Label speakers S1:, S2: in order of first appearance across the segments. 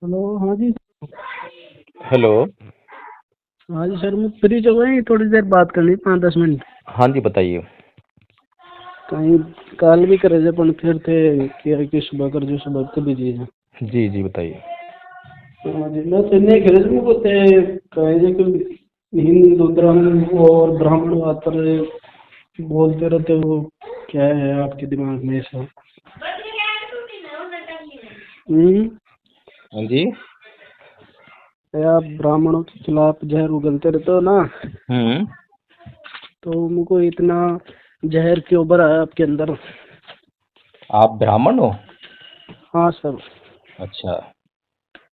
S1: Hello. हाँ जी।
S2: Hello.
S1: हाँ जी sir, मैं फ्री चल रही थोड़ी देर बात करनी 5-10 मिनट।
S2: हाँ जी, बताइए।
S1: कहीं कॉल भी करे थे पर फिर थे कि सुबह कर जो सुबह के बिजी है।
S2: जी जी, बताइए।
S1: हाँ जी, मैं तो नहीं करे थे, वो थे कहे थे कि हिंदू धर्म और ब्राह्मणवाद पर बोलते रहते हो। क्या है आपके दिमाग में ऐसा? हम्म।
S2: हाँ जी।
S1: आप ब्राह्मणों के खिलाफ जहर उगलते रहते हो ना,
S2: हम्म।
S1: तो मुझको इतना जहर क्यों भरा है आपके अंदर?
S2: आप ब्राह्मण हो?
S1: हाँ सर।
S2: अच्छा।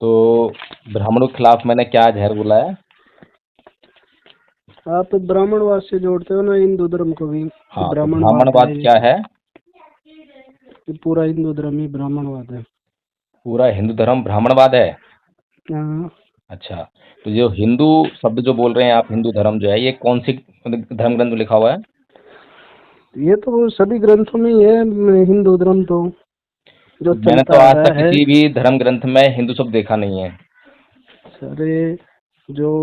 S2: तो ब्राह्मणों के खिलाफ मैंने क्या जहर बुलाया?
S1: आप ब्राह्मणवाद से जोड़ते हो ना हिंदू धर्म को भी, कि
S2: हाँ, तो
S1: ब्राह्मणवाद
S2: ब्राह्मणवाद
S1: है,
S2: क्या है?
S1: कि पूरा हिंदू धर्म ही ब्राह्मणवाद है।
S2: पूरा हिंदू धर्म ब्राह्मणवाद है?
S1: हाँ,
S2: अच्छा। तो जो हिंदू शब्द जो बोल रहे हैं आप, हिंदू धर्म जो है, ये कौन सी धर्म ग्रंथ में लिखा हुआ है?
S1: ये तो सभी ग्रंथों में ही है हिंदू धर्म तो, जो
S2: मैंने
S1: चलता
S2: तो
S1: आ
S2: आज
S1: रहा
S2: तक
S1: है।
S2: किसी भी धर्म ग्रंथ में हिंदू शब्द देखा नहीं है।
S1: अरे, जो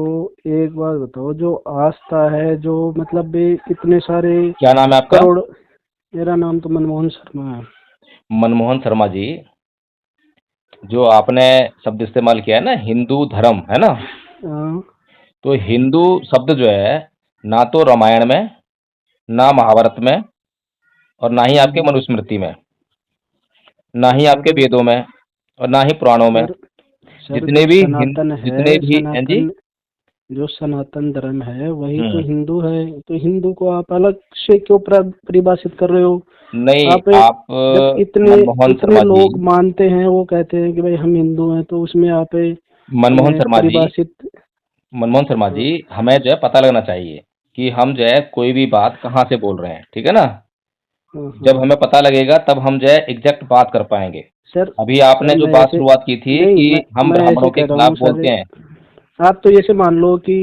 S1: एक बात बताओ, जो आस्था है, जो मतलब भी इतने सारे
S2: क्या नाम है आपका?
S1: करोड़। मेरा नाम तो मनमोहन शर्मा है।
S2: मनमोहन शर्मा जी। जो आपने शब्द इस्तेमाल किया है ना, हिंदू धर्म, है ना?
S1: हाँ,
S2: तो हिंदू शब्द जो है, ना तो रामायण में, ना महाभारत में, और ना ही आपके
S1: हम्म,
S2: मनुस्मृति में, ना ही आपके
S1: सर
S2: वेदों में, और ना ही पुराणों में।
S1: सर सर
S2: जितने
S1: जो
S2: भी
S1: सनातन है,
S2: जितने भी हैं जी।
S1: सनातन जो सनातन धर्म है वही तो
S2: हम्म।
S1: हिंदू है। तो हिंदू को आप अलग से क्यों परिभाषित कर रहे हो?
S2: नहीं,
S1: आप
S2: आप
S1: जब इतने
S2: मनमोहन
S1: इतने
S2: शर्मा जी।
S1: लोग मानते हैं, वो कहते हैं कि भाई हम हिंदू हैं, तो उसमें आप
S2: मनमोहन शर्मा जी।
S1: परिभाषित।
S2: मनमोहन शर्मा
S1: हाँ,
S2: जी, हमें जो है पता लगना चाहिए कि हम जो है कोई भी बात कहाँ से बोल रहे हैं, ठीक है ना?
S1: हाँ,
S2: जब
S1: हाँ।
S2: हमें पता लगेगा तब हम जो है एग्जैक्ट बात कर पाएंगे।
S1: सर
S2: अभी आपने
S1: सर
S2: जो
S1: मैं
S2: बात
S1: ऐसे
S2: शुरुआत की थी
S1: नहीं,
S2: कि हम
S1: मैं ऐसे
S2: ब्राह्मणों के
S1: कह रहा
S2: खिलाफ
S1: हूँ सर।
S2: बोलते हैं।
S1: आप तो ऐसे मान लो कि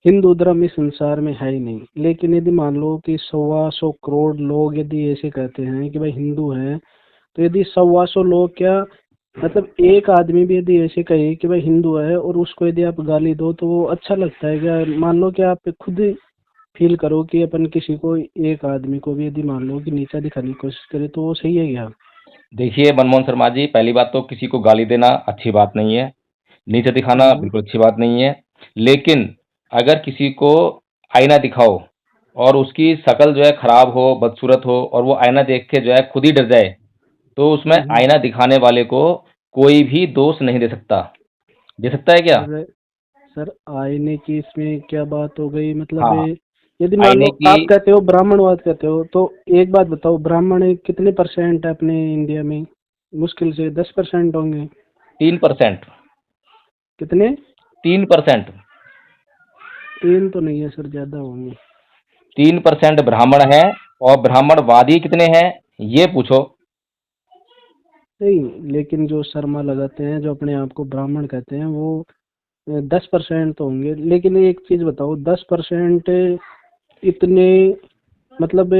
S1: हिंदू धर्म इस संसार में है ही नहीं, लेकिन यदि मान लो कि 125 करोड़ लोग यदि ऐसे कहते हैं कि भाई हिंदू है, तो यदि 125 लोग क्या, मतलब एक आदमी भी यदि ऐसे कहे कि भाई हिंदू है और उसको यदि आप गाली दो, तो वो अच्छा लगता है क्या? मान लो कि आप खुद फील करो कि अपन किसी को, एक आदमी को भी यदि मान लो कि नीचा दिखाने की कोशिश करे, तो वो सही है क्या?
S2: देखिए मनमोहन शर्मा जी, पहली बात तो किसी को गाली देना अच्छी बात नहीं है। नीचे दिखाना
S1: हाँ।
S2: बिल्कुल अच्छी बात नहीं है। लेकिन अगर किसी को आईना दिखाओ और उसकी शक्ल जो है खराब हो, बदसूरत हो, और वो आईना देख के जो है खुद ही डर जाए, तो उसमें
S1: हम्म।
S2: आईना दिखाने वाले को कोई भी दोष नहीं दे सकता। दे सकता है क्या?
S1: सर सर आईने की इसमें क्या बात हो गई? मतलब
S2: हाँ,
S1: यदि मान लो
S2: आईने की
S1: आप कहते हो ब्राह्मणवाद कहते हो, तो एक बात बताओ, ब्राह्मण कितने परसेंट है अपने इंडिया में? मुश्किल से 10% होंगे।
S2: 3%।
S1: कितने?
S2: 3%।
S1: 3 तो नहीं है सर, ज्यादा होंगे।
S2: 3% ब्राह्मण है। और ब्राह्मणवादी कितने हैं, ये पूछो।
S1: नहीं, लेकिन जो शर्मा लगाते हैं, जो अपने आप को ब्राह्मण कहते हैं, वो 10% तो होंगे। लेकिन एक चीज बताओ, 10% इतने, मतलब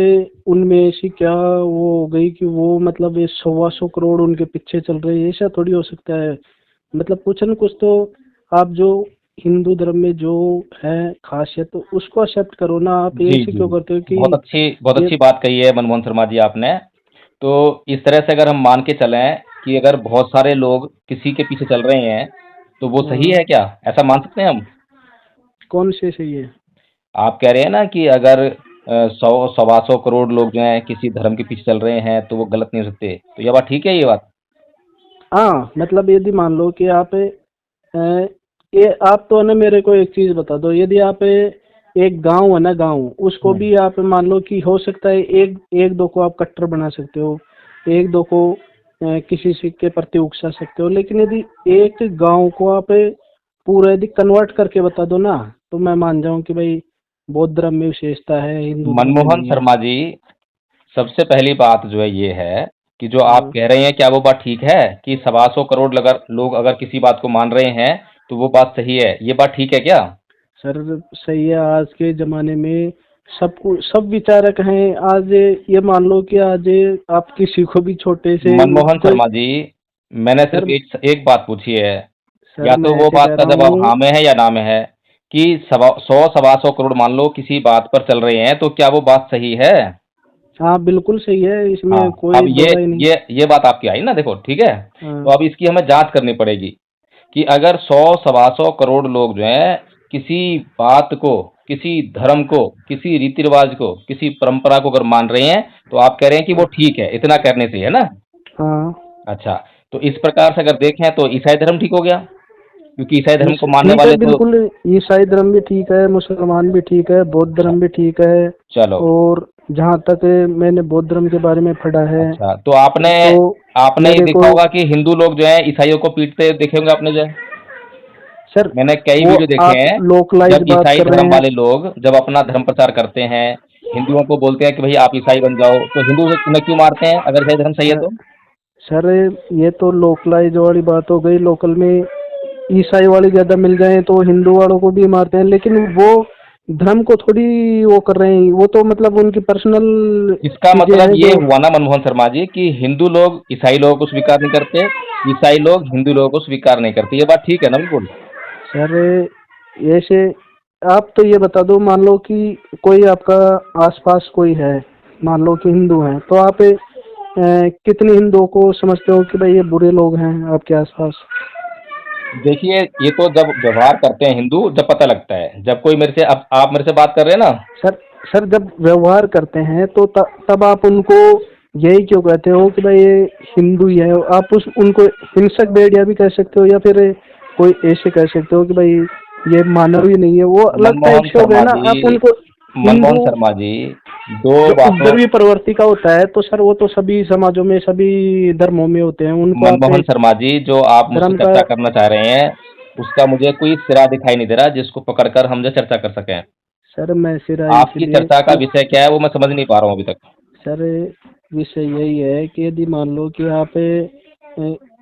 S1: उनमें ऐसी क्या वो हो गई कि वो मतलब ये 125 करोड़ उनके पीछे चल रहे हैं? ऐसा थोड़ी हो सकता है। मतलब कुछ न कुछ तो आप जो हिंदू धर्म में जो है खासियत, तो उसको एक्सेप्ट करो ना। आप
S2: जी
S1: ऐसे
S2: जी।
S1: क्यों करते हो कि
S2: बहुत
S1: ये?
S2: अच्छी बात कही है मनमोहन शर्मा जी आपने। तो इस तरह से अगर हम मान के चलें कि अगर बहुत सारे लोग किसी के पीछे चल रहे हैं, तो वो सही है क्या? ऐसा मान सकते हैं हम?
S1: कौन से सही है?
S2: आप कह रहे हैं ना कि अगर 100 125 करोड़ लोग जो हैं किसी धर्म के पीछे चल रहे हैं, तो वो गलत नहीं हो सकते, तो ये बात ठीक है, ये बात?
S1: हाँ, मतलब यदि मान लो कि आप ये आप तो ना, मेरे को एक चीज बता दो, यदि आप एक गांव है ना, गांव उसको
S2: हम्म।
S1: भी आप मान लो कि हो सकता है एक एक दो को आप कट्टर बना सकते हो, एक दो को किसी से के प्रति उकसा सकते हो, लेकिन यदि एक गांव को आप पूरा यदि कन्वर्ट करके बता दो ना, तो मैं मान जाऊं कि भाई बौद्ध धर्म में विशेषता है, हिंदू धर्म में
S2: मनमोहन
S1: नहीं है।
S2: शर्मा जी, सबसे पहली बात जो है ये है कि जो आप
S1: हाँ,
S2: कह रहे हैं, क्या वो बात ठीक है कि 125 करोड़ लोग अगर किसी बात को मान रहे हैं, तो वो बात सही है? ये बात ठीक है क्या?
S1: सर सही है। आज के ज़माने में सब विचारक हैं। आज ये मान लो कि आज आप किसी को भी छोटे से
S2: मनमोहन
S1: कोई।
S2: शर्मा जी, मैंने
S1: सर
S2: सिर्फ एक एक बात पूछी है,
S1: सर
S2: या
S1: मैं
S2: तो वो
S1: ऐसे
S2: बात
S1: कह
S2: का
S1: रहा
S2: जवाब
S1: हूँ।
S2: हाँ में है या ना में है, कि 100 सवा 100 करोड़ मान लो किसी बात पर चल रहे हैं, तो क्या वो बात सही है?
S1: हाँ बिल्कुल सही है,
S2: हाँ,
S1: इसमें
S2: अब
S1: कोई दो राय नहीं।
S2: ये बात आपकी आई ना, देखो ठीक है। तो
S1: हाँ
S2: अब इसकी हमें जांच करनी पड़ेगी कि अगर 100 सवा 100 करोड़ लोग जो हैं किसी बात को, किसी धर्म को, किसी रीति रिवाज को, किसी परंपरा को अगर मान रहे हैं, तो आप कह रहे हैं कि वो ठीक है, इतना करने से, है ना?
S1: हाँ।
S2: अच्छा, तो इस प्रकार से अगर देखें तो ईसाई धर्म ठीक हो गया, क्योंकि ईसाई धर्म को मानने
S1: ठीक है
S2: वाले तो,
S1: बिल्कुल। ईसाई धर्म भी ठीक है, मुसलमान भी ठीक है, बौद्ध
S2: अच्छा,
S1: धर्म भी ठीक है।
S2: चलो,
S1: और जहाँ तक मैंने बौद्ध धर्म के बारे में पढ़ा है,
S2: अच्छा, तो आपने
S1: तो
S2: आपने ये
S1: मेरे को
S2: देखा होगा कि हिंदू लोग जो है ईसाइयों को पीटते देखे होंगे आपने जो है।
S1: सर,
S2: मैंने कई
S1: वो
S2: वीडियो देखे
S1: आप
S2: हैं,
S1: लोकलाइज
S2: जब
S1: बात
S2: ईसाई
S1: कर रहे
S2: धर्म
S1: हैं।
S2: वाले लोग जब अपना धर्म प्रचार करते हैं, हिंदुओं को बोलते हैं कि भाई आप ईसाई बन जाओ, तो हिंदू उन्हें क्यों मारते हैं अगर ईसाई धर्म सही है
S1: अ,
S2: तो?
S1: सर ये तो लोकलाइज वाली बात हो गई। लोकल में ईसाई वाले ज्यादा मिल जाएं तो हिंदू वालों को भी मारते हैं, लेकिन वो धर्म को थोड़ी वो कर रहे हैं। वो तो मतलब उनकी पर्सनल
S2: इसका
S1: चीजें
S2: मतलब
S1: हैं
S2: ये
S1: जो।
S2: हुआ ना मनमोहन शर्मा जी, कि हिंदू लोग ईसाई लोगों को स्वीकार नहीं करते, ईसाई लोग हिंदू लोगों को स्वीकार नहीं करते, ये बात ठीक है ना बिल्कुल?
S1: सर ऐसे आप तो ये बता दो, मान लो कि कोई आपका आसपास कोई है, मान लो कि हिंदू है, तो आप कितने हिंदुओं को समझते हो कि भाई ये बुरे लोग हैं आपके आसपास?
S2: देखिए, ये तो जब व्यवहार करते हैं हिंदू, जब पता लगता है, जब कोई मेरे से, अब आप मेरे से बात कर रहे हैं ना,
S1: सर सर जब व्यवहार करते हैं तो तब आप उनको यही क्यों कहते हो कि भाई ये हिंदू ही है? आप उस उनको हिंसक भेड़िया भी कह सकते हो, या फिर कोई ऐसे कह सकते हो कि भाई ये मानव ही नहीं है। वो अलग टाइप
S2: मनमोहन
S1: से हो गए
S2: शर्मा
S1: ना।
S2: जी,
S1: आप उनको
S2: मनमोहन
S1: हिंदू
S2: शर्मा जी, दो
S1: जो
S2: बातों,
S1: उपद्रवी प्रवृत्ति का होता है, तो सर वो तो सभी समाजों में, सभी धर्मों में होते हैं। उनको आप
S2: मनमोहन शर्मा जी, जो आप मुझसे
S1: धर्म का।
S2: चर्चा करना चाह रहे हैं, उसका मुझे कोई सिरा दिखाई नहीं दे रहा जिसको पकड़कर हम जो चर्चा कर सकें।
S1: सर मैं सिरा
S2: आपकी
S1: इसीलिए
S2: चर्चा का विषय क्या है वो मैं समझ नहीं पा रहा हूँ अभी तक।
S1: सर विषय यही है कि यदि मान लो कि आप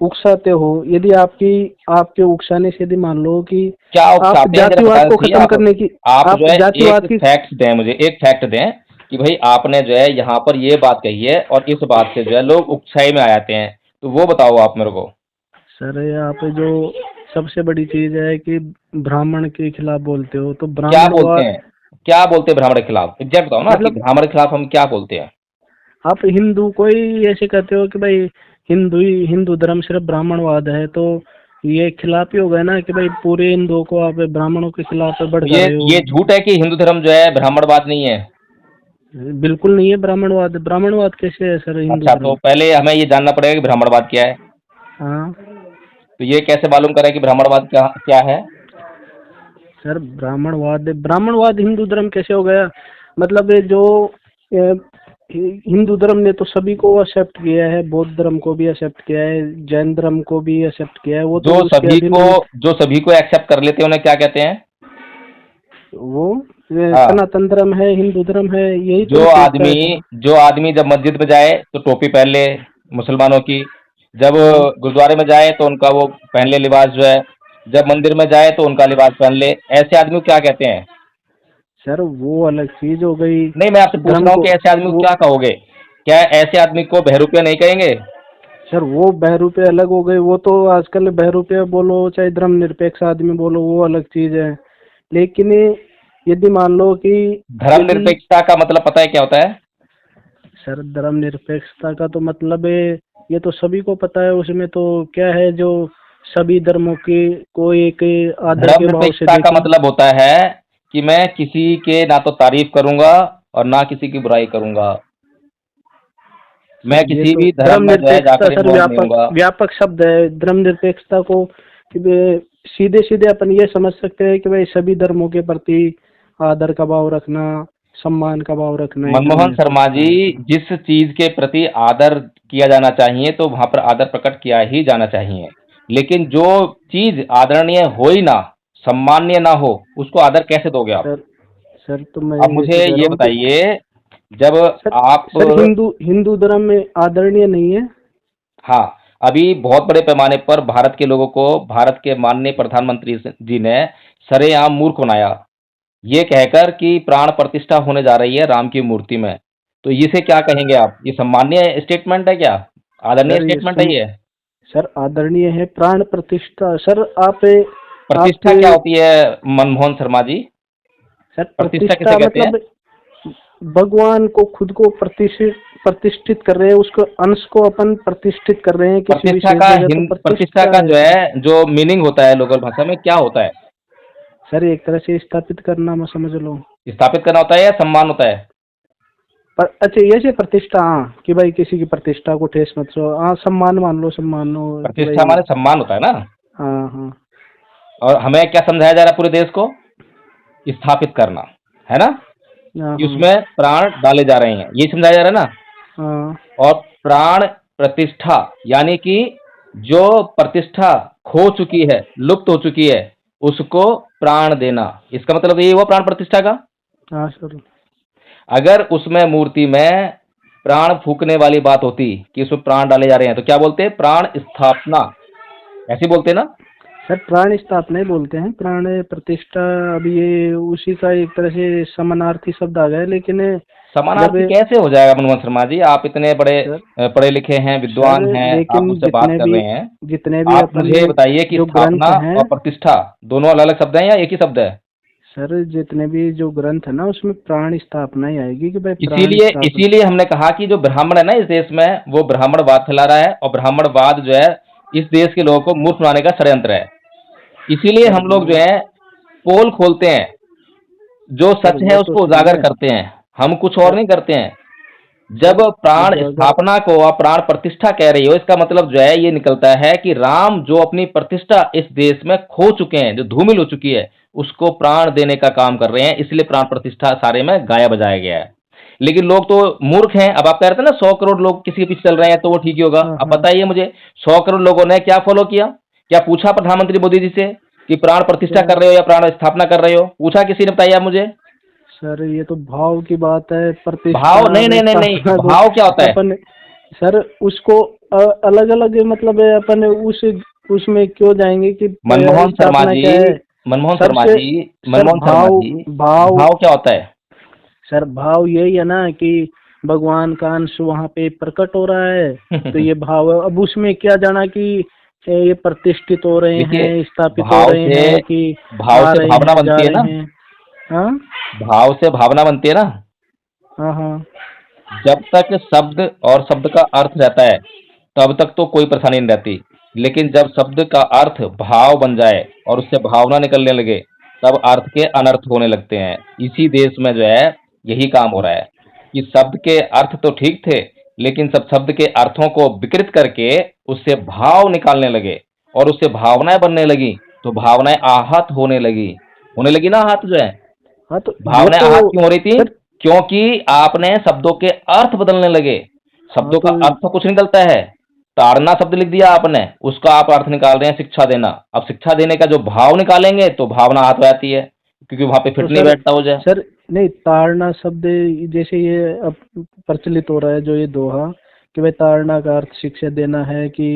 S1: उकसाते हो, यदि आपके उकसाने से यदि मान लो कि
S2: क्या आप
S1: आप
S2: चाहते हैं जरा
S1: जातिवाद
S2: बताना
S1: को
S2: चाहिए
S1: खत्म
S2: आप।
S1: करने की,
S2: आप
S1: आप
S2: जो है एक
S1: जातिवाद की।
S2: फैक्ट दें, मुझे एक फैक्ट दें कि भाई आपने जो है यहाँ पर ये बात कही है और इस बात से जो है लोग उकसाई में आ जाते हैं, तो वो बताओ आप मेरे को।
S1: सर आप जो सबसे बड़ी चीज है कि ब्राह्मण के खिलाफ बोलते हो, तो
S2: क्या बोलते
S1: ब्राह्मणवाद
S2: हैं? क्या बोलते हैं ब्राह्मण के खिलाफ? एग्जैक्ट बताओ ना कि
S1: मतलब
S2: ब्राह्मण के खिलाफ हम क्या बोलते हैं।
S1: आप हिंदू को ही ऐसे कहते हो कि भाई हिंदू धर्म सिर्फ ब्राह्मणवाद है, तो ये खिलाफ ही हो गया ना कि भाई पूरे हिंदुओं को आप ब्राह्मणों के खिलाफ
S2: तो
S1: भड़का रहे हो।
S2: ये झूठ है कि हिंदू धर्म जो है ब्राह्मणवाद नहीं है?
S1: बिल्कुल नहीं है ब्राह्मणवाद। ब्राह्मणवाद कैसे है सर हिंदू
S2: अच्छा, तो
S1: धर्म?
S2: पहले हमें ये जानना पड़ेगा कि ब्राह्मणवाद क्या है।
S1: हाँ
S2: तो ये कैसे मालूम करें कि ब्राह्मणवाद क्या क्या है?
S1: सर, ब्राह्मणवाद हिंदू धर्म कैसे हो गया? मतलब ये जो हिंदू धर्म ने तो सभी को एक्सेप्ट किया है, बौद्ध धर्म को भी एक्सेप्ट किया है, जैन धर्म को भी एक्सेप्ट किया है। वो
S2: जो
S1: तो उसके
S2: सभी
S1: अधीन
S2: को
S1: नहीं।
S2: जो सभी को एक्सेप्ट कर लेते हैं उन्हें क्या कहते हैं?
S1: वो
S2: हाँ,
S1: सनातन धर्म है, हिंदू धर्म है, यही तो
S2: जो
S1: विशेषता
S2: आदमी
S1: है सर।
S2: जो आदमी जब मस्जिद में जाए तो टोपी पहन ले, मुसलमानों की, जब
S1: हाँ
S2: गुरुद्वारे में जाए तो उनका वो पहन ले लिबास जो है, जब मंदिर में जाए तो उनका लिबास पहन ले, ऐसे आदमी को क्या कहते हैं?
S1: सर, वो अलग चीज हो गई।
S2: नहीं, मैं आपसे पूछ
S1: धर्म
S2: रहा हूँ
S1: को
S2: कि ऐसे आदमी को
S1: वो
S2: क्या कहोगे? क्या ऐसे आदमी को बहरूपिया नहीं कहेंगे?
S1: सर, वो बहरूपे अलग हो गए। वो तो आजकल बहरूपे बोलो चाहे धर्मनिरपेक्ष आदमी बोलो, वो अलग चीज है। लेकिन यदि मान लो कि यदि
S2: धर्मनिरपेक्षता का मतलब पता है क्या होता है?
S1: सर धर्मनिरपेक्षता का तो मतलब है, ये तो सभी को पता है। उसमें तो क्या है, जो सभी धर्मों के को एक आदर के भाव से
S2: धर्मनिरपेक्षता का
S1: देखें।
S2: मतलब होता है कि मैं किसी के ना तो तारीफ करूंगा और ना किसी की बुराई करूंगा। मैं
S1: सर ये
S2: किसी
S1: तो
S2: भी धर्म में जो है
S1: धर्मनिरपेक्षता
S2: जाकर
S1: सर
S2: इन्वॉल्व नहीं
S1: व्यापक
S2: होऊंगा।
S1: व्यापक शब्द है। धर्मनिरपेक्षता को सीधे सीधे अपन ये समझ सकते हैं कि भाई सभी धर्मों के प्रति आदर का भाव रखना, सम्मान का भाव रखना ही
S2: मनमोहन शर्मा
S1: धर्मनिरपेक्षता
S2: जी,
S1: है सर।
S2: जिस चीज के प्रति आदर किया जाना चाहिए तो वहां पर आदर प्रकट किया ही जाना चाहिए, लेकिन जो चीज आदरणीय हो ही ना, सम्माननीय ना हो, उसको आदर कैसे दोगे आप?
S1: सर सर तो मैं
S2: अब मुझे
S1: ऐसे कह
S2: ये
S1: रहा हूँ कि
S2: बताइए, जब
S1: सर
S2: आप,
S1: सर हिंदू हिंदू धर्म में आदरणीय नहीं है।
S2: हाँ, अभी बहुत बड़े पैमाने पर भारत के लोगों को भारत के माननीय प्रधानमंत्री जी ने सरेआम मूर्ख बनाया, ये कहकर कि प्राण प्रतिष्ठा होने जा रही है राम की मूर्ति में। तो इसे क्या कहेंगे आप? ये सम्माननीय स्टेटमेंट है क्या? आदरणीय
S1: सर ये
S2: स्टेटमेंट है ये?
S1: सर आदरणीय है प्राण प्रतिष्ठा। सर आप
S2: प्रतिष्ठा क्या होती है मनमोहन शर्मा जी?
S1: सर
S2: प्रतिष्ठा
S1: प्रतिष्ठा
S2: किसे कहते हैं?
S1: मतलब भगवान को खुद को प्रतिष्ठित कर रहे हैं, उसको अंश को अपन प्रतिष्ठित कर रहे हैं किसी विशेष जगह, तो
S2: प्रतिष्ठा
S1: प्रतिष्ठा
S2: का
S1: है
S2: जो
S1: सर।
S2: है जो मीनिंग होता है लोकल भाषा में क्या होता है?
S1: सर एक तरह से स्थापित करना, मैं समझ लो।
S2: स्थापित करना होता है या सम्मान होता है?
S1: पर अच्छा ये से प्रतिष्ठा, हाँ कि भाई किसी की प्रतिष्ठा को ठेस मत सो, हाँ सम्मान मान लो, सम्मान हो कि
S2: प्रतिष्ठा
S1: भाई।
S2: हमारे सम्मान होता है ना।
S1: हाँ हाँ
S2: और हमें क्या समझाया जा रहा है पूरे देश को? स्थापित करना, है ना,
S1: हाँ
S2: कि
S1: हाँ
S2: उसमें प्राण डाले जा रहे हैं, ये समझाया जा रहा है ना।
S1: हाँ
S2: और प्राण प्रतिष्ठा यानी कि जो प्रतिष्ठा खो चुकी है, लुप्त हो चुकी है, उसको प्राण देना, इसका मतलब ये हुआ प्राण प्रतिष्ठा का।
S1: हाँ सर।
S2: अगर उसमें मूर्ति में प्राण फूकने वाली बात होती कि उसमें प्राण डाले जा रहे हैं तो क्या बोलते? प्राण स्थापना, ऐसे बोलते ना।
S1: सर प्राण स्थापना ही बोलते हैं, प्राण प्रतिष्ठा। अब ये उसी का एक तरह से समानार्थी शब्द आ गया, लेकिन जब
S2: समानार्थी कैसे हो जाएगा मनमोहन शर्मा जी? आप इतने बड़े
S1: सर
S2: पढ़े लिखे हैं,
S1: सर
S2: विद्वान हैं, आप
S1: लेकिन
S2: मुझसे बात कर रहे हैं।
S1: जितने भी
S2: आप
S1: अपन
S2: मुझे बताइए कि
S1: जो
S2: स्थापना
S1: ग्रंथ हैं,
S2: और प्रतिष्ठा दोनों अलग अलग शब्द हैं या एक ही शब्द है?
S1: सर जितने भी जो ग्रंथ है ना, उसमें प्राण स्थापना ही आएगी कि भाई प्राण
S2: इसीलिए
S1: स्थापना।
S2: इसीलिए हमने कहा कि जो ब्राह्मण है ना इस देश में, वो ब्राह्मणवाद फैला रहा है, और ब्राह्मणवाद जो है इस देश के लोगों को मूर्ख बनाने का षड्यंत्र है। इसीलिए
S1: सर
S2: हम लोग जो है पोल खोलते हैं, जो
S1: सर
S2: सच है
S1: वो तो
S2: उसको
S1: सही
S2: उजागर
S1: है
S2: करते हैं, हम कुछ और
S1: सर।
S2: नहीं करते हैं। जब
S1: सर
S2: प्राण
S1: उजागर।
S2: स्थापना को आप प्राण प्रतिष्ठा कह रही हो, इसका मतलब जो है ये निकलता है कि राम जो अपनी प्रतिष्ठा इस देश में खो चुके हैं, जो धूमिल हो चुकी है, उसको प्राण देने का काम कर रहे हैं, इसलिए प्राण प्रतिष्ठा सारे में गाया बजाया गया है। लेकिन लोग तो मूर्ख हैं। अब आप कह रहे थे ना 100 करोड़ लोग किसी के पीछे चल रहे हैं तो वो ठीक ही होगा।
S1: हाँ
S2: अब
S1: हाँ
S2: बताइए मुझे, 100 करोड़ लोगों ने क्या फॉलो किया? क्या पूछा प्रधानमंत्री मोदी जी से कि प्राण प्रतिष्ठा
S1: सर।
S2: कर रहे हो या प्राण स्थापना कर रहे हो? पूछा किसी ने? बताइए आप मुझे।
S1: सर ये तो भाव की बात है, प्रतिष्ठा
S2: भाव नहीं,
S1: और
S2: नहीं, नहीं, नहीं,
S1: स्थापना को
S2: भाव क्या होता है?
S1: अपन सर उसको अलग अलग मतलब है, अपन उस उसमें क्यों जाएंगे कि
S2: मनमोहन शर्मा
S1: स्थापना
S2: जी,
S1: क्या है।
S2: मनमोहन शर्मा
S1: सबसे
S2: जी,
S1: सर
S2: मनमोहन शर्मा
S1: भाव
S2: जी,
S1: भाव
S2: भाव क्या होता है?
S1: सर भाव यही है ना कि भगवान का अंश वहाँ पे प्रकट हो रहा है, तो ये भाव है। अब उसमें क्या जाना कि ये प्रतिष्ठित हो रहे
S2: देखिए,
S1: हैं, स्थापित हो
S2: भाव
S1: रहे
S2: से
S1: हैं कि
S2: भाव
S1: आ
S2: से
S1: रहे
S2: भावना
S1: हैं, जा
S2: बनती है ना।
S1: रहे हैं। हाँ
S2: भाव से भावना बनती है ना।
S1: हाँ हाँ
S2: जब तक शब्द और शब्द का अर्थ रहता है तब तक तो कोई परेशानी नहीं रहती, लेकिन जब शब्द का अर्थ भाव बन जाए और उससे भावना निकलने लगे, तब अर्थ के अनर्थ होने लगते हैं। इसी देश में जो है यही काम हो रहा है कि शब्द के अर्थ तो ठीक थे, लेकिन सब शब्द के अर्थों को विकृत करके उससे भाव निकालने लगे और उससे भावनाएं बनने लगी, तो भावनाएं आहत होने लगी ना। आहत जो है,
S1: हाँ, तो ये
S2: भावनाएं
S1: तो
S2: आहत क्यों हो रही थी?
S1: सर।
S2: क्योंकि आपने शब्दों के अर्थ बदलने लगे।
S1: हाँ
S2: शब्दों का
S1: तो
S2: अर्थ तो कुछ निकलता है। ताड़ना शब्द लिख दिया आपने, उसका आप अर्थ निकाल रहे हैं शिक्षा देना। अब शिक्षा देने का जो भाव निकालेंगे तो भावना आहत हो जाती है, क्योंकि वहां पे फिट नहीं
S1: सर
S2: बैठता हो जाए।
S1: सर नहीं, ताड़ना शब्द जैसे ये अब प्रचलित हो रहा है जो ये दोहा कि भाई ताड़ना का अर्थ शिक्षा देना है कि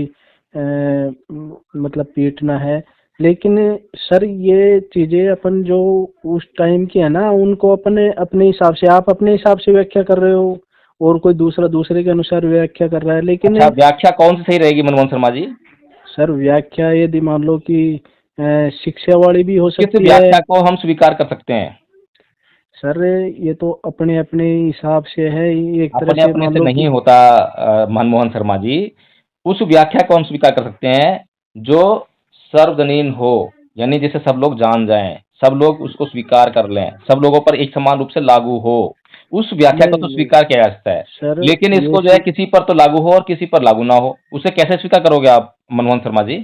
S1: मतलब पीटना है। लेकिन सर ये चीजें अपन जो उस टाइम की है ना, उनको अपने अपने हिसाब से, आप अपने हिसाब से व्याख्या कर रहे हो और कोई दूसरा दूसरे के अनुसार व्याख्या कर रहा है।
S2: अच्छा,
S1: लेकिन
S2: व्याख्या कौन सी सही रहेगी मनमोहन शर्मा जी?
S1: सर व्याख्या यदि मान लो कि शिक्षा वाली भी हो
S2: किस
S1: सकती है।
S2: व्याख्या को हम स्वीकार कर सकते हैं?
S1: सर ये तो अपने अपने हिसाब से है, एक तरह
S2: अपने
S1: से
S2: अपने
S1: मान
S2: से
S1: लो
S2: नहीं
S1: कि
S2: होता मनमोहन शर्मा जी। उस व्याख्या को हम स्वीकार कर सकते हैं जो सर्वजनीन हो, यानी जिसे सब लोग जान जाएं, सब लोग उसको स्वीकार कर लें, सब लोगों पर एक समान रूप से लागू हो। उस व्याख्या को
S1: नहीं
S2: तो
S1: नहीं
S2: स्वीकार किया जा सकता है।
S1: सर
S2: लेकिन
S1: ये
S2: इसको जो है किसी पर तो लागू हो और किसी पर लागू ना हो, उसे कैसे स्वीकार करोगे आप मनमोहन शर्मा जी?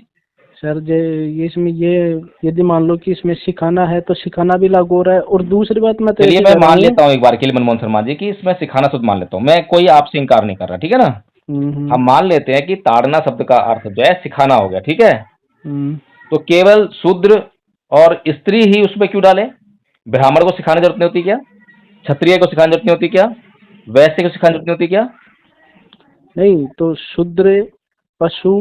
S1: सर ये इसमें ये यदि मान लो कि इसमें सिखाना है तो सिखाना भी लागू हो रहा है। और दूसरी बात मैं तो
S2: चलिए
S1: ऐसे
S2: मैं
S1: कह रहा
S2: मान
S1: हूँ।
S2: लेता हूँ एक बार के लिए मनमोहन शर्मा जी कि इसमें सिखाना शुद्ध मान लेता हूँ, मैं कोई आपसे इनकार नहीं कर रहा, ठीक है ना।
S1: हम्म।
S2: हम मान लेते हैं कि ताड़ना शब्द का अर्थ जो है सिखाना हो गया, ठीक है।
S1: हम्म।
S2: तो केवल शूद्र और स्त्री ही उसमें क्यों डाले? ब्राह्मण को सिखाने की जरूरत नहीं होती क्या? क्षत्रिय को सिखाने की जरूरत नहीं होती क्या? वैश्य को सिखाने की जरूरत नहीं होती क्या?
S1: नहीं तो शूद्र पशु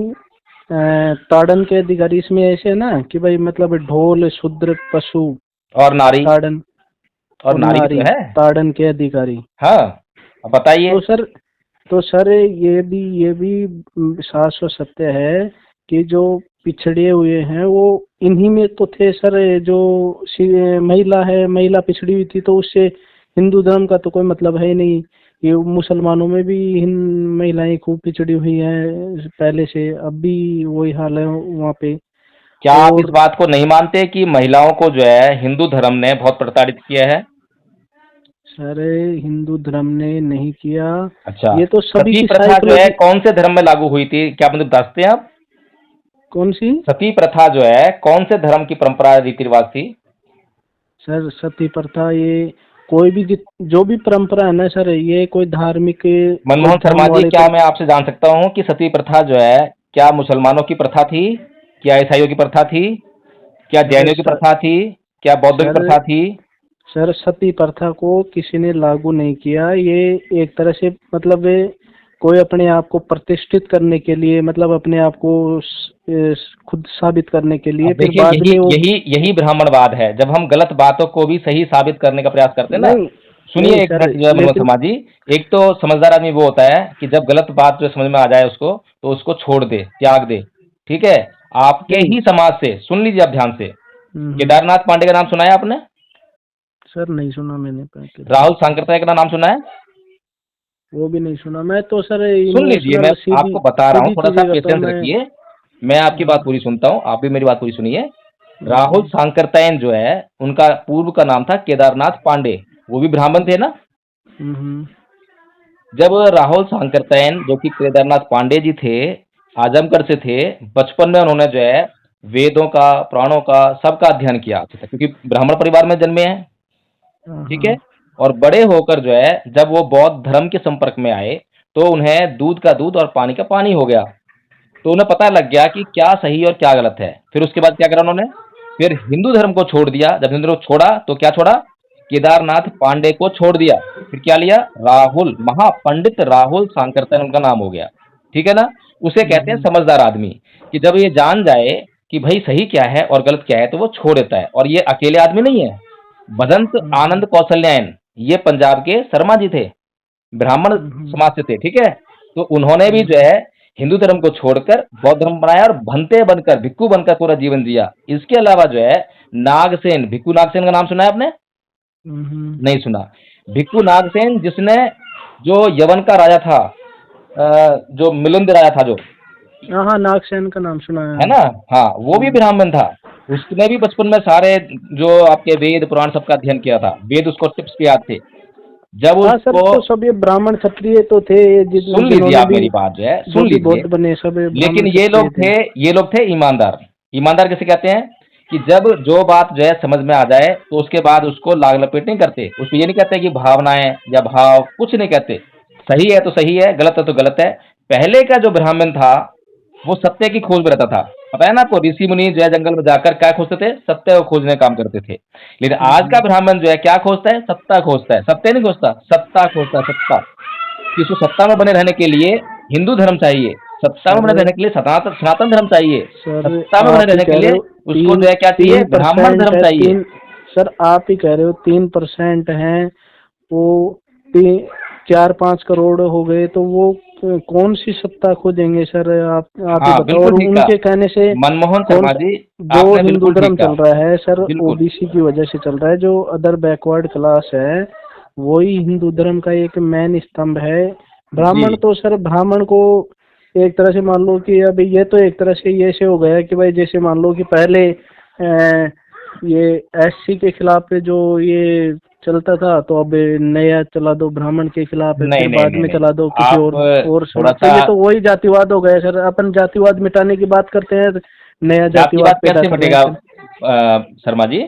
S1: ताड़न के अधिकारी इसमें ऐसे है ना कि भाई मतलब ढोल शूद्र पशु
S2: और नारी,
S1: ताड़न
S2: और
S1: और
S2: नारी भी
S1: नारी
S2: तो है।
S1: ताड़न के अधिकारी।
S2: हाँ, अब बताइए।
S1: तो सर तो सर ये भी शाश्वत सत्य है कि जो पिछड़े हुए हैं वो इन्हीं में तो थे सर। जो महिला है, महिला पिछड़ी हुई थी तो उससे हिंदू धर्म का तो कोई मतलब है ही नहीं। ये मुसलमानों में भी महिलाएं खूब पिछड़ी हुई हैं पहले से, अब भी वही हाल है वहाँ पे।
S2: क्या आप इस
S1: और
S2: बात को नहीं मानते कि महिलाओं को जो है हिंदू धर्म ने बहुत प्रताड़ित किया है?
S1: सर हिंदू धर्म ने नहीं किया,
S2: अच्छा,
S1: ये तो सभी
S2: सती
S1: की
S2: प्रथा जो है
S1: साइकोलॉजी।
S2: कौन से धर्म में लागू हुई थी, क्या मुझे बता सकते हैं आप?
S1: कौन सी?
S2: सती प्रथा जो है कौन से धर्म की परंपरा रीति रिवाज थी?
S1: सर सती प्रथा ये कोई भी जो भी परंपरा है ना सर, ये कोई धार्मिक कोई
S2: मनमोहन शर्मा
S1: धर्म
S2: जी,
S1: वाले
S2: क्या
S1: तो।
S2: मैं आपसे जान सकता हूँ कि सती प्रथा जो है क्या मुसलमानों की प्रथा थी, क्या ईसाइयों की प्रथा थी, क्या
S1: अरे
S2: जैनियों की प्रथा थी, क्या बौद्धों की
S1: सर
S2: प्रथा थी?
S1: सर सती प्रथा को किसी ने लागू नहीं किया। ये एक तरह से मतलब कोई अपने आप को प्रतिष्ठित करने के लिए, मतलब अपने आप को खुद साबित करने के लिए
S2: अब
S1: फिर
S2: देखिए,
S1: बाद
S2: यही
S1: में वो।
S2: यही यही ब्राह्मणवाद है, जब हम गलत बातों को भी सही साबित करने का प्रयास करते हैं ना।
S1: नहीं नहीं
S2: सुनिए एक
S1: सर,
S2: मिनट जो है मनोज
S1: लेकिन
S2: शर्मा जी, एक तो समझदार आदमी वो होता है कि जब गलत बात जो समझ में आ जाए उसको, तो उसको छोड़ दे, त्याग दे। ठीक है? आपके
S1: नहीं।
S2: ही समाज से सुन लीजिए आप ध्यान से,
S1: हम्म।
S2: केदारनाथ पांडे का नाम सुना है आपने?
S1: सर नहीं सुना मैंने
S2: राहुल
S1: केदारनाथ पांडे।
S2: सांकृत्याय का नाम सुना है?
S1: वो भी नहीं सुना। मैं तो सर
S2: सुन लीजिए, मैं
S1: इमोशनल सीधी
S2: आपको बता रहा हूँ,
S1: सीधी
S2: थोड़ा सा
S1: चीजें करता हूँ
S2: पेशेंस
S1: मैं।
S2: रखिए। मैं आपकी बात
S1: हाँ।
S2: पूरी सुनता हूँ, आप भी मेरी बात पूरी सुनिए। राहुल
S1: हम्म।
S2: सांकृत्यायन जो है, उनका पूर्व का नाम था केदारनाथ पांडे। वो भी ब्राह्मण थे ना?
S1: हम्म।
S2: जब राहुल सांकृत्यायन जो कि केदारनाथ पांडे जी थे, आजमगढ़ से थे, बचपन में उन्होंने जो है वेदों का, पुराणों का, सबका अध्ययन किया अच्छे से, क्योंकि ब्राह्मण परिवार में जन्मे हैं।
S1: हाँ
S2: ठीक है?
S1: हाँ।
S2: और बड़े होकर जो है जब वो बौद्ध धर्म के संपर्क में आए, तो उन्हें दूध का दूध और पानी का पानी हो गया। तो उन्हें पता लग गया कि क्या सही और क्या गलत है। फिर उसके बाद क्या करा उन्होंने? फिर हिंदू धर्म को छोड़ दिया। जब हिंदू धर्म को छोड़ा तो क्या छोड़ा? केदारनाथ पांडे को छोड़ दिया। फिर क्या लिया? राहुल, महापंडित राहुल सांकृत्यायन उनका नाम हो गया। ठीक है ना? उसे कहते हैं
S1: हम्म।
S2: समझदार आदमी, कि जब ये जान जाए कि भाई सही क्या है और गलत क्या है तो वो छोड़ देता है। और ये अकेले आदमी नहीं है, भदंत
S1: हम्म।
S2: आनंद कौशल्यायन, ये पंजाब के शर्मा जी थे, ब्राह्मण
S1: हम्म।
S2: समाज से थे। ठीक है? तो उन्होंने भी जो
S1: हम्म।
S2: है हिंदू धर्म को छोड़कर बौद्ध धर्म बनाया और भंते बनकर, भिक्खु बनकर पूरा जीवन जिया। इसके अलावा जो है नागसेन, भिक्खु नागसेन का नाम सुना है आपने?
S1: हम्म।
S2: नहीं सुना। भिक्खु नागसेन, जिसने, जो यवन का राजा था, जो मिलिंद राजा था जो,
S1: हाँ हाँ, नागसेन का नाम सुना
S2: है
S1: है।
S2: ना? हाँ, वो भी
S1: हम्म।
S2: ब्राह्मण था। उसने भी बचपन में सारे जो आपके वेद पुराण सबका अध्ययन किया था, वेद उसको टिप्स पे याद थे। जब
S1: हाँ सर,
S2: उसको,
S1: तो सब ये ब्राह्मण क्षत्रिय तो थे,
S2: सुन लीजिए
S1: जिन्होंने
S2: आप
S1: भी
S2: मेरी बात जो है,
S1: जो
S2: सुन
S1: भी
S2: लीजिए।
S1: बौद्ध बने सब ये
S2: लेकिन
S1: ब्राह्मण क्षत्रिय थे।
S2: ये लोग थे ईमानदार। ईमानदार किसे कहते हैं? कि जब जो बात जो है समझ में आ जाए तो उसके बाद उसको लाग लपेट नहीं करते। उसको ये नहीं कहते कि भावनाएं या भाव, कुछ नहीं कहते। सही है तो सही है, गलत है तो गलत है। पहले का जो ब्राह्मण था वो सत्य की खोज में रहता था। पता है ना आपको, ऋषि मुनि जो है जंगल में जाकर क्या खोजते थे? सत्य को खोजने का काम करते थे। लेकिन आज का
S1: हम्म।
S2: ब्राह्मण जो है क्या खोजता है? सत्ता खोजता है। सत्य नहीं खोजता, सत्ता खोजता है, सत्ता। कि उसको सत्ता में बने रहने के लिए हिंदू धर्म चाहिए, सत्ता में
S1: सर
S2: बने रहने के लिए सनातन सनातन धर्म चाहिए,
S1: सर
S2: सत्ता में बने
S1: आप ही
S2: रहने के
S1: कह रहे
S2: लिए
S1: हो
S2: उसको जो है क्या चाहिए?
S1: तीन
S2: ब्राह्मण
S1: परसेंट
S2: धर्म
S1: है,
S2: चाहिए।
S1: तीन। सर आप ही कह रहे हो 3% है वो। 4-5 करोड़ हो गए तो वो कौन सी सत्ता खोजेंगे सर? आप ही
S2: हाँ,
S1: बताओ। और
S2: बिल्कुल ठीक कहा
S1: उनके कहने से
S2: मनमोहन
S1: कौन
S2: शर्मा जी,
S1: जो
S2: आपने
S1: हिंदू
S2: बिल्कुल
S1: धर्म
S2: ठीक कहा।
S1: चल रहा है सर,
S2: बिल्कुल।
S1: ओबीसी की वजह से चल रहा है। जो अदर बैकवर्ड क्लास है वही हिंदू धर्म का एक मेन स्तंभ है।
S2: जी।
S1: ब्राह्मण तो सर, ब्राह्मण को एक तरह से मान लो कि अभी ये तो एक तरह से ये से हो गया कि भाई जैसे मान लो कि पहले ये एससी के खिलाफ जो ये चलता था, तो अब नया चला दो ब्राह्मण के खिलाफ है,
S2: नहीं
S1: फिर
S2: नहीं
S1: बाद
S2: नहीं
S1: में
S2: नहीं,
S1: चला दो किसी
S2: आप
S1: और
S2: थोड़ा
S1: समाज। तो
S2: सा,
S1: ये तो वही जातिवाद हो गया सर। अपन जातिवाद मिटाने की बात करते हैं, नया जातिवाद
S2: जातिवाद
S1: पैदा
S2: कैसे
S1: कर रहे हैं
S2: मिटेगा?
S1: सर।
S2: शर्मा जी,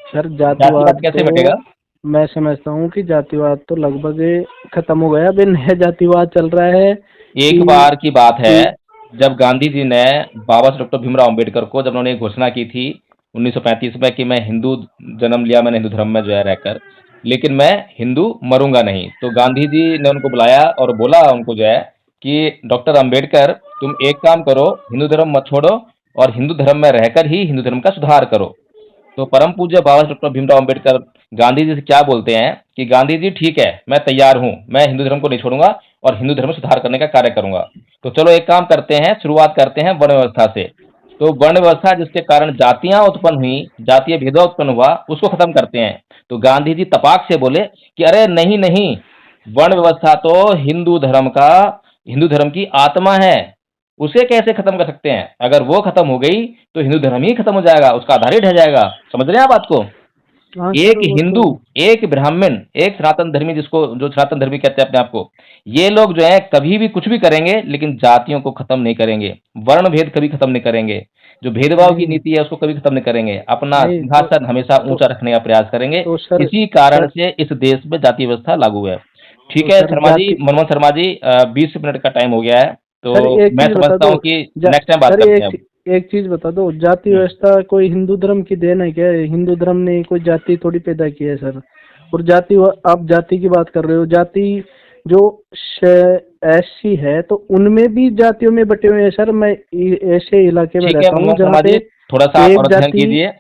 S1: सर
S2: जातिवाद
S1: जातिवाद
S2: कैसे
S1: तो
S2: मिटेगा?
S1: मैं समझता हूँ कि जातिवाद तो लगभग खत्म हो गया। अभी नया जातिवाद चल रहा है
S2: एक
S1: कि
S2: बार की बात है,
S1: कि
S2: जब गांधी जी ने, बाबा साहब डॉक्टर भीमराव अंबेडकर को, जब उन्होंने एक घोषणा की थी 1935 में कि मैं हिंदू, जन्म लिया मैंने हिंदू धर्म में जो है रहकर, लेकिन मैं हिंदू मरूंगा नहीं, तो गांधी जी ने उनको बुलाया और बोला उनको जो है कि डॉक्टर अंबेडकर, तुम एक काम करो, हिंदू धर्म मत छोड़ो और हिंदू धर्म में रहकर ही हिंदू धर्म का सुधार करो। तो परम पूज्य बाबा डॉक्टर भीमराव अंबेडकर गांधी जी से क्या बोलते हैं कि गांधी जी ठीक है, मैं तैयार हूं, मैं हिंदू धर्म को नहीं छोड़ूंगा और हिंदू धर्म में सुधार करने का कार्य करूंगा। तो चलो एक काम करते हैं, शुरुआत करते हैं वर्ण व्यवस्था से। तो वर्ण व्यवस्था जिसके कारण जातियां उत्पन्न हुई, जातीय भेदभाव उत्पन्न हुआ, उसको खत्म करते हैं। तो गांधी जी तपाक से बोले कि अरे नहीं नहीं, वर्ण व्यवस्था तो हिंदू धर्म की आत्मा है, उसे कैसे खत्म कर सकते हैं? अगर वो खत्म हो गई तो हिंदू धर्म ही खत्म हो जाएगा, उसका आधार ही ढह जाएगा। समझ रहे हैं आप बात को?
S1: हाँ सर
S2: एक
S1: वो
S2: हिंदू,
S1: तो।
S2: एक ब्राह्मण, एक सनातन धर्मी, जिसको जो सनातन धर्मी कहते हैं अपने आप को, ये लोग जो है कभी भी कुछ भी करेंगे लेकिन जातियों को खत्म नहीं करेंगे, वर्ण भेद कभी खत्म नहीं करेंगे, जो भेदभाव की
S1: नहीं
S2: नीति है उसको कभी खत्म नहीं करेंगे, अपना
S1: नहीं
S2: सिंहासन हमेशा
S1: तो
S2: ऊंचा रखने का प्रयास करेंगे।
S1: तो सर
S2: इसी कारण
S1: सर
S2: से इस देश में जाति व्यवस्था लागू है।
S1: तो
S2: ठीक है
S1: सर
S2: शर्मा जी,
S1: जाति।
S2: मनमोहन शर्मा जी, 20 मिनट का टाइम हो गया है,
S1: सर
S2: तो
S1: एक
S2: मैं
S1: चीज बता
S2: समझता
S1: दो।
S2: हूँ कि नेक्स्ट टाइम बात
S1: सर
S2: करते हैं अब।
S1: एक चीज बता दो, जाति
S2: हम्म,
S1: व्यवस्था कोई हिंदू धर्म की देन है क्या? हिंदू धर्म ने कोई जाति थोड़ी पैदा की है सर। और आप जाति की बात कर रहे हो, जाति जो ऐसी है तो उनमें भी जातियों में बटे हुए हैं सर। मैं ऐसे इलाके में
S2: ठीक है
S1: रहता हूँ
S2: मनमोहन
S1: जहाँ
S2: शर्मा
S1: पे
S2: जी, थोड़ा सा आप
S1: एक
S2: और अध्ययन
S1: जाति
S2: कीजिए,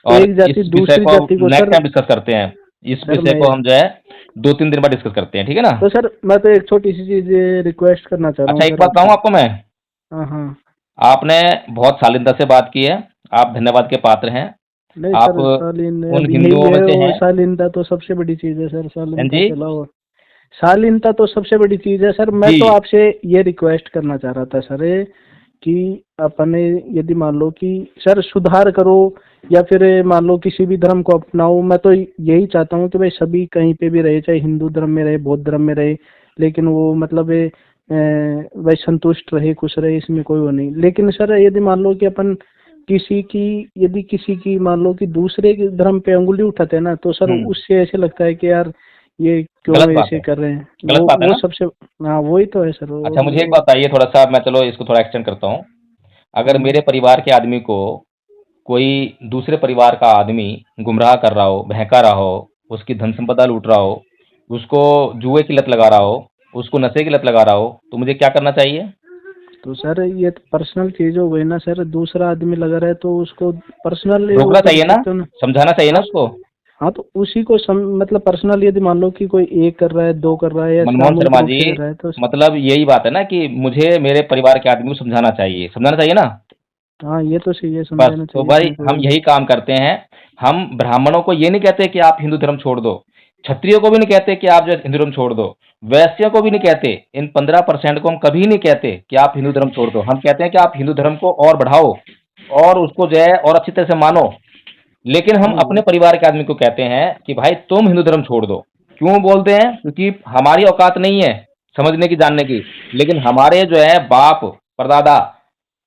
S2: और
S1: एक जाति
S2: इस विषय
S1: दूसरी
S2: को
S1: जाति को
S2: नेक्स्ट
S1: सर।
S2: टाइम डिस्कस करते हैं। इस
S1: सर
S2: विषय
S1: मैं
S2: को हम जो है 2-3 दिन बाद डिस्कस करते हैं, ठीक है ना?
S1: तो सर मैं तो एक छोटी सी चीज रिक्वेस्ट करना चाह रहा हूँ
S2: अच्छा एक
S1: सर
S2: बात कहूँ
S1: आपसे।
S2: आपको मैं,
S1: हाँ हाँ।
S2: आपने बहुत शालीनता से बात की है, आप धन्यवाद के पात्र हैं।
S1: नहीं
S2: आप
S1: सर, शालीन
S2: उन
S1: अब यही
S2: हिंदुओं में
S1: है,
S2: से
S1: वो
S2: हैं।
S1: शालीनता तो सबसे बड़ी चीज है सर।
S2: हैं
S1: शालीनता
S2: जी?
S1: के अलावा शालीनता तो सबसे बड़ी चीज है सर। मैं
S2: जी,
S1: तो आपसे ये रिक्वेस्ट करना चाह रहा था सर कि अपने यदि मान लो कि सर सुधार करो या फिर मान लो किसी भी धर्म को अपनाओ। मैं तो यही चाहता हूँ कि भाई सभी कहीं पे भी रहे, चाहे हिंदू धर्म में रहे, बौद्ध धर्म में रहे, लेकिन वो मतलब भाई संतुष्ट रहे, खुश रहे, इसमें कोई वो नहीं। लेकिन सर यदि मान लो कि अपन किसी की मान लो कि दूसरे के धर्म पे अंगुली उठाते हैं ना, तो सर
S2: हम्म,
S1: उससे ऐसे लगता है कि यार ये क्यों
S2: गलत बात
S1: ऐसे
S2: है,
S1: कर रहे हैं।
S2: गलत बात है
S1: वो
S2: ना?
S1: सबसे। हाँ वही तो है सर
S2: अच्छा मुझे एक बात बताइए, थोड़ा सा मैं चलो इसको थोड़ा एक्सटेंड करता हूँ। अगर
S1: हाँ
S2: मेरे परिवार के आदमी को कोई दूसरे परिवार का आदमी गुमराह कर रहा हो, बहका रहा हो, उसकी धन संपदा लूट रहा हो, उसको जुए की लत लगा रहा हो, उसको नशे की लत लगा रहा हो, तो मुझे क्या करना चाहिए?
S1: तो सर ये तो पर्सनल चीज हो गई ना सर। दूसरा आदमी लगा रहा है तो उसको पर्सनल वो
S2: रोकना
S1: कर
S2: चाहिए ना,
S1: सकते हो ना।
S2: समझाना चाहिए ना
S1: हाँ
S2: उसको।
S1: हाँ तो उसी को मतलब पर्सनल यदि मान लो कि कोई एक कर रहा है, दो कर रहा है या
S2: मनमोहन
S1: सामूहिक
S2: शर्मा
S1: रूप
S2: जी,
S1: से कर रहा है तो
S2: मतलब यही बात है ना कि मुझे मेरे परिवार के आदमी को समझाना चाहिए ना।
S1: हाँ ये तो सही है,
S2: बस
S1: समझाना
S2: तो
S1: चाहिए,
S2: भाई
S1: इसमें कोई वो
S2: हम
S1: नहीं।
S2: यही काम करते हैं। हम ब्राह्मणों को ये नहीं कहते कि आप हिंदू धर्म छोड़ दो, क्षत्रियो को भी नहीं कहते कि आप जो है हिंदू धर्म छोड़ दो, वैश्यों को भी नहीं कहते, इन 15% को हम कभी नहीं कहते कि आप हिंदू धर्म छोड़ दो। हम कहते हैं कि आप हिंदू धर्म को और बढ़ाओ और उसको जो है और अच्छी तरह से मानो। लेकिन हम
S1: हाँ
S2: अपने
S1: वो
S2: परिवार के आदमी को कहते हैं कि भाई तुम हिंदू धर्म छोड़ दो। क्यों बोलते हैं? क्योंकि हमारी औकात नहीं है समझने की, जानने की। लेकिन हमारे जो है बाप परदादा,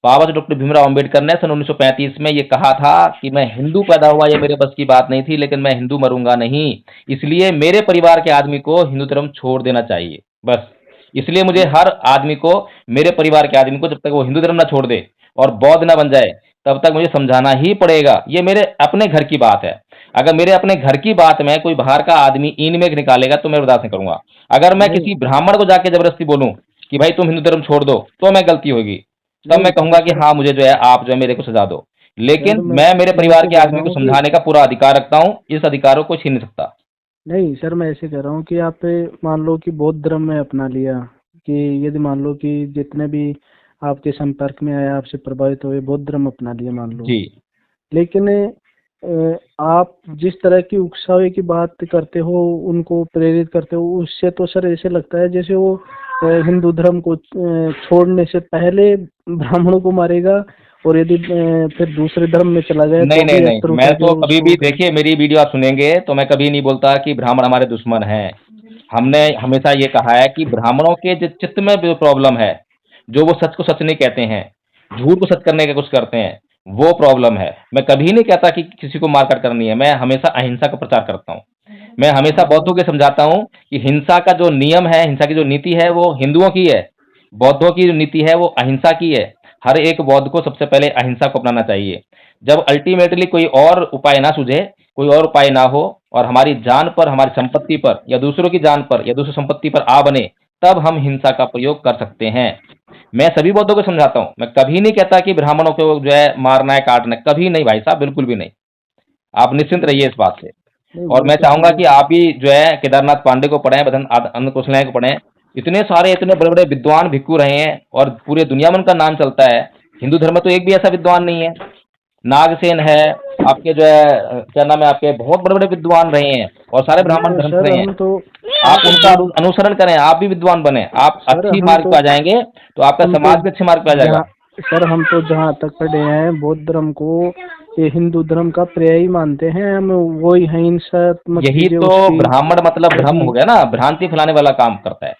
S2: बाबा साहब डॉक्टर भीमराव अंबेडकर ने सन 1935 में ये कहा था कि मैं हिंदू पैदा हुआ, ये मेरे बस की बात नहीं थी, लेकिन मैं हिंदू मरूंगा नहीं। इसलिए मेरे परिवार के आदमी को हिंदू धर्म छोड़ देना चाहिए, बस। इसलिए मुझे हर आदमी को, मेरे परिवार के आदमी को, जब तक वो हिंदू धर्म ना छोड़ दे और बौद्ध ना बन जाए, तब तक मुझे समझाना ही पड़ेगा। ये मेरे अपने घर की बात है। अगर मेरे अपने घर की बात में कोई बाहर का आदमी इन में निकालेगा तो मैं बर्दाश्त नहीं करूंगा। अगर मैं
S1: नहीं
S2: किसी ब्राह्मण को जाके जबरदस्ती बोलूं कि भाई तुम हिंदू धर्म छोड़ दो, तो मैं गलती होगी। तब
S1: नहीं
S2: मैं
S1: तो
S2: कहूंगा कि
S1: सर।
S2: हाँ मुझे जो है आप जो है मेरे को सजा दो।
S1: सर
S2: लेकिन मैं मेरे
S1: मैं
S2: परिवार
S1: तो
S2: के
S1: कह रहा
S2: आदमी को
S1: हूँ कि
S2: समझाने का पूरा अधिकार रखता हूँ, इस अधिकारों को छीन नहीं सकता।
S1: नहीं सर, मैं ऐसे कह रहा हूँ कि आप मान लो कि बौद्ध धर्म में अपना लिया, कि यदि मान लो कि जितने भी आपके संपर्क में आए, आपसे प्रभावित हुए, बौद्ध धर्म अपना लिया मान लो।
S2: जी,
S1: लेकिन आप जिस तरह की उकसावे की बात करते हो, उनको प्रेरित करते हो, उससे तो सर ऐसे लगता है जैसे वो हिंदू धर्म को छोड़ने से पहले ब्राह्मणों को मारेगा, और यदि फिर दूसरे धर्म में चला गया
S2: नहीं
S1: तो
S2: नहीं
S1: भी
S2: नहीं,
S1: अस्त्र
S2: मैं
S1: उठा के
S2: तो
S1: वो
S2: कभी
S1: उसको
S2: भी,
S1: वो करे।
S2: देखिए मेरी वीडियो आप सुनेंगे तो मैं कभी नहीं बोलता कि ब्राह्मण हमारे दुश्मन हैं। हमने हमेशा ये कहा है कि ब्राह्मणों के जो चित्त में जो प्रॉब्लम है, जो वो सच को सच नहीं कहते हैं, झूठ को सच करने की कोशिश करते हैं, वो प्रॉब्लम है। मैं कभी नहीं कहता कि किसी को मारकाट करनी है, मैं हमेशा अहिंसा का प्रचार करता हूँ। मैं हमेशा
S1: हाँ
S2: बौद्धों के समझाता हूँ कि हिंसा का जो नियम है, हिंसा की जो नीति है, वो हिंदुओं की है। बौद्धों की जो नीति है वो अहिंसा की है। हर एक बौद्ध को सबसे पहले अहिंसा को अपनाना चाहिए। जब अल्टीमेटली कोई और उपाय ना सूझे, कोई और उपाय ना हो, और हमारी जान पर, हमारी संपत्ति पर, या दूसरों की जान पर, या दूसरी संपत्ति पर आ बने, तब हम हिंसा का प्रयोग कर सकते हैं। मैं सभी बौद्धों को समझाता हूँ, मैं कभी नहीं कहता कि ब्राह्मणों को जो है मारना है, काटना है, कभी नहीं भाई साहब, बिल्कुल भी नहीं। आप निश्चिंत
S1: नहीं
S2: रहिए इस बात से।
S1: नहीं,
S2: और
S1: वो
S2: मैं
S1: तो
S2: चाहूंगा
S1: सही है
S2: कि
S1: सर।
S2: आप भी जो है केदारनाथ पांडे को पढ़ें, बदन अन्य कुशल को पढ़ें। इतने सारे इतने बड़े बड़े विद्वान भिक्षु रहे हैं और पूरे दुनिया में उनका नाम चलता है। हिंदू धर्म में तो एक भी ऐसा विद्वान नहीं है। नागसेन है, आपके जो है क्या नाम है, आपके बहुत बड़े बड़े विद्वान रहे हैं और सारे ब्राह्मण धर्म से
S1: सर
S2: रहे हैं।
S1: हम तो
S2: आप उनका अनुसरण करें, आप भी विद्वान बने, आप
S1: सर
S2: अच्छी
S1: हम
S2: मार्ग
S1: तो
S2: पे आ जाएंगे तो आपका
S1: हम तो
S2: समाज भी अच्छे मार्ग पे आ जाएगा।
S1: सर हम तो जहाँ तक पढ़े हैं बौद्ध धर्म को ये हिंदू धर्म का पर्याय मानते हैं हम। वही अहिंसा मत
S2: यही
S1: कीजिए
S2: तो
S1: उसकी
S2: ब्राह्मण मतलब भ्रम हो गया ना, भ्रांति फैलाने वाला काम करता है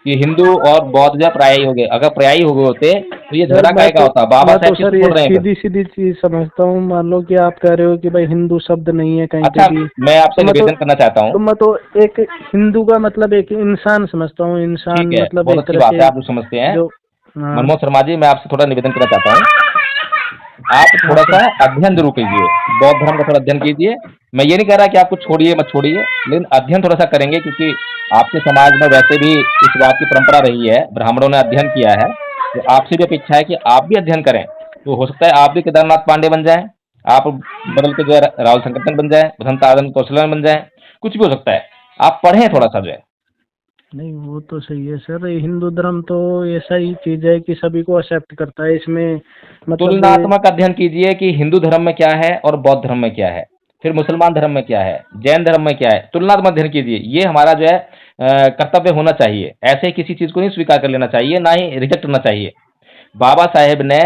S2: कि हिंदू और बौद्ध जो पर्यायी हो गए। अगर पर्यायी हो गए होते तो ये
S1: सर
S2: झगड़ा काहे का होता? बाबा
S1: मैं तो
S2: साहब
S1: सर
S2: किसको
S1: ये
S2: बोल रहे हैं फिर?
S1: सीधी सीधी चीज समझता हूँ। मान लो कि आप कह रहे हो कि भाई हिंदू शब्द नहीं है कहीं पे
S2: अच्छा,
S1: भी,
S2: मैं आपसे
S1: तो मैं तो
S2: निवेदन करना चाहता हूँ।
S1: तो मैं तो एक हिंदू का मतलब एक इंसान समझता हूँ।
S2: ठीक
S1: इंसान
S2: है,
S1: मतलब
S2: बहुत
S1: एक
S2: अच्छी
S1: तरह
S2: बात
S1: से
S2: है, आप जो समझते हैं।
S1: जो हाँ
S2: मनमोहन शर्मा जी, मैं आपसे थोड़ा निवेदन करना चाहता हूँ, आप
S1: हाँ
S2: थोड़ा सा
S1: सर
S2: अध्ययन जरूर कीजिए, बौद्ध धर्म का थोड़ा अध्ययन कीजिए। मैं ये नहीं कह रहा कि आप कुछ छोड़िए मत छोड़िए, लेकिन अध्ययन थोड़ा सा करेंगे क्योंकि आपके समाज में वैसे भी इस बात की परंपरा रही है, ब्राह्मणों ने अध्ययन किया है, तो आपसे भी अपेक्षा है कि आप भी अध्ययन करें। तो हो सकता है आप भी केदारनाथ पांडे बन जाएं, आप बदल के जो है राहुल संकीर्तन बन जाएं, वसंत आनंद कौशलन बन जाएं, कुछ भी हो सकता है। आप पढ़ें थोड़ा सा जो है।
S1: नहीं वो तो सही है सर। ये हिंदू धर्म तो ऐसा ही चीज है कि सभी को एक्सेप्ट करता है इसमें मतलब
S2: तुलनात्मक अध्ययन कीजिए कि हिंदू धर्म में क्या है और बौद्ध धर्म में क्या है, फिर मुसलमान धर्म में क्या है, जैन धर्म में क्या है, तुलनात्मक अध्ययन कीजिए। ये हमारा जो है कर्तव्य होना चाहिए। ऐसे ही किसी चीज को नहीं स्वीकार कर लेना चाहिए, ना ही रिजेक्ट करना चाहिए। बाबा साहेब ने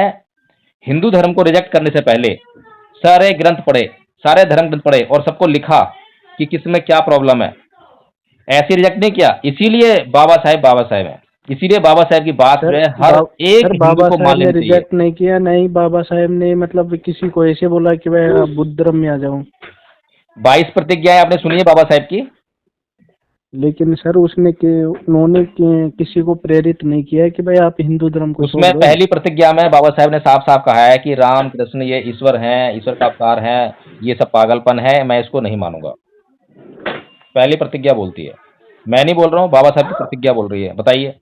S2: हिंदू धर्म को रिजेक्ट करने से पहले सारे ग्रंथ पढ़े, सारे धर्म ग्रंथ पढ़े और सबको लिखा कि किसमें क्या प्रॉब्लम है। ऐसे रिजेक्ट नहीं किया, इसीलिए बाबा साहेब हैं। इसीलिए बाबा साहेब की बात जो
S1: सर
S2: है हर एक
S1: सर
S2: हिंदू
S1: बाबा
S2: को मान
S1: साहेब ने
S2: लेनी चाहिए।
S1: रिजेक्ट नहीं किया। नहीं बाबा साहेब ने मतलब किसी को ऐसे बोला कि भाई आप बुद्ध धर्म में आ जाओ।
S2: 22 प्रतिज्ञाएं आपने सुनी है बाबा साहेब की?
S1: लेकिन सर उन्होंने किसी को प्रेरित नहीं किया कि भाई आप हिंदू धर्म को छोड़
S2: उसमें
S1: दो।
S2: पहली प्रतिज्ञा में बाबा साहेब ने साफ साफ कहा है कि राम कृष्ण ये ईश्वर हैं, ईश्वर का अवतार है, ये सब पागलपन है, मैं इसको नहीं मानूंगा। पहली प्रतिज्ञा बोलती है, मैं नहीं बोल रहा हूँ, बाबा साहब की प्रतिज्ञा बोल रही है। बताइए,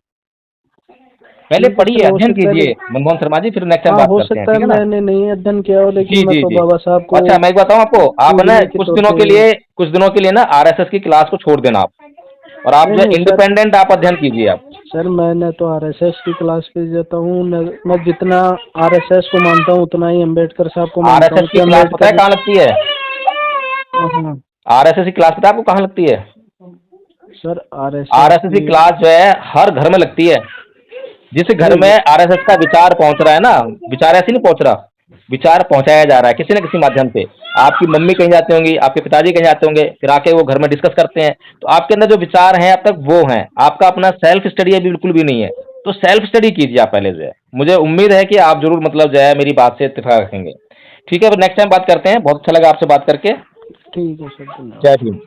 S2: पहले
S1: ठीक है
S2: पढ़िए,
S1: सर हो
S2: अध्ययन
S1: सकता है
S2: कीजिए मनमोहन शर्मा जी, फिर नेक्स्ट टाइम
S1: हाँ
S2: बात
S1: हो
S2: करते हैं,
S1: सकता है
S2: ठीक है ना?
S1: मैंने नहीं अध्ययन किया हो,
S2: जी
S1: लेकिन मैं
S2: जी
S1: तो
S2: जी।
S1: बाबा साहब को
S2: अच्छा, मैं एक बताऊं आपको, आप ना
S1: पूजने के तौर पे।
S2: कुछ दिनों के लिए ना आरएसएस की क्लास को छोड़ देना आप, और आप
S1: नहीं
S2: जो है
S1: नहीं सर
S2: इंडिपेंडेंट आप अध्ययन कीजिए आप।
S1: सर मैंने तो आरएसएस की क्लास पे जाता हूँ। मैं जितना आरएसएस को मानता हूँ उतना ही अम्बेडकर साहब को मानता हूँ
S2: आरएसएस
S1: कि
S2: की क्लास पता है
S1: अम्बेडकर।
S2: कहाँ लगती है?
S1: हाँ
S2: आरएसएस की क्लास पता है आपको कहाँ लगती है?
S1: सर आरएसएस
S2: आरएसएस की
S1: की
S2: क्लास जो है हर घर में लगती है। जिस घर में
S1: नहीं
S2: आरएसएस का विचार पहुंच रहा है ना, विचार ऐसे नहीं पहुंच रहा, विचार पहुंचाया जा रहा है किसी न किसी माध्यम से। आपकी मम्मी कहीं जाती होंगी, आपके पिताजी कहीं जाते होंगे, फिर आके वो घर में डिस्कस करते हैं, तो आपके अंदर जो विचार हैं अब तक वो हैं, आपका अपना सेल्फ स्टडी अभी बिल्कुल भी नहीं है। तो सेल्फ स्टडी कीजिए आप पहले जो है। मुझे उम्मीद है कि आप जरूर मतलब जो है मेरी बात से इत्तेफाक रखेंगे। ठीक है, फिर नेक्स्ट टाइम बात करते हैं। बहुत अच्छा लगा आपसे बात करके।
S1: ठीक है सर
S2: जय
S1: धन्यवाद।
S2: भीम।